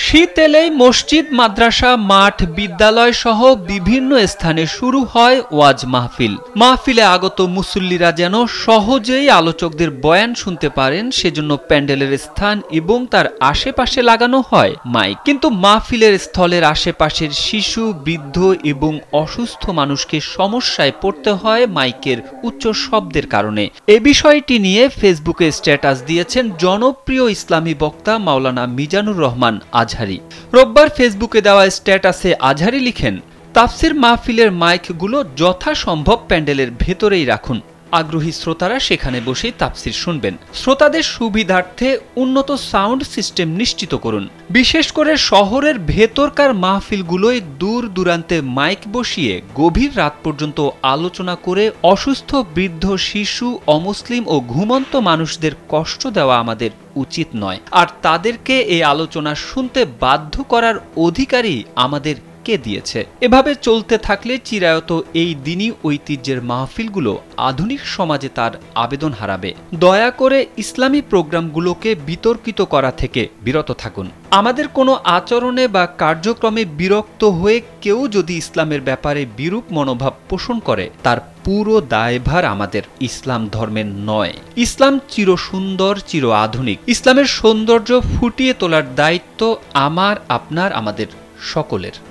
শীত এলেই মসজিদ, মাদ্রাসা, মাঠ, বিদ্যালয় সহ বিভিন্ন স্থানে শুরু হয় ওয়াজ মাহফিল। মাহফিলে আগত মুসল্লিরা যেন সহজেই আলোচকদের বয়ান শুনতে পারেন, সেজন্য প্যান্ডেলের স্থান এবং তার আশেপাশে লাগানো হয় মাইক। কিন্তু মাহফিলের স্থলের আশেপাশের শিশু, বৃদ্ধ এবং অসুস্থ মানুষকে সমস্যায় পড়তে হয় মাইকের উচ্চ শব্দের কারণে। এ বিষয়টি নিয়ে ফেসবুকে স্ট্যাটাস দিয়েছেন জনপ্রিয় ইসলামী বক্তা মাওলানা মিজানুর রহমান আজহারি। রোববার ফেসবুকে দেওয়া স্ট্যাটাসে আজহারি লিখেন, তাফসির মাহফিলের মাইকগুলো যথাসম্ভব প্যান্ডেলের ভেতরেই রাখুন। আগ্রহী শ্রোতারা সেখানে বসেই তাফসির শুনবেন। শ্রোতাদের সুবিধার্থে উন্নত সাউন্ড সিস্টেম নিশ্চিত করুন। বিশেষ করে শহরের ভেতরকার মাহফিলগুলোয় দূর দূরান্তে মাইক বসিয়ে গভীর রাত পর্যন্ত আলোচনা করে অসুস্থ, বৃদ্ধ, শিশু, অমুসলিম ও ঘুমন্ত মানুষদের কষ্ট দেওয়া আমাদের উচিত নয়। আর তাদেরকে এই আলোচনা শুনতে বাধ্য করার অধিকারই আমাদের দিয়েছে। এভাবে চলতে থাকলে চিরায়ত এই দিনই ঐতিহ্যের মাহফিলগুলো আধুনিক সমাজে তার আবেদন হারাবে। দয়া করে ইসলামী প্রোগ্রামগুলোকে বিতর্কিত করা থেকে বিরত থাকুন। আমাদের কোনো আচরণে বা কার্যক্রমে বিরক্ত হয়ে কেউ যদি ইসলামের ব্যাপারে বিরূপ মনোভাব পোষণ করে, তার পুরো দায়ভার আমাদের, ইসলাম ধর্মের নয়। ইসলাম চিরসুন্দর, চির আধুনিক। ইসলামের সৌন্দর্য ফুটিয়ে তোলার দায়িত্ব আমার, আপনার, আমাদের সকলের।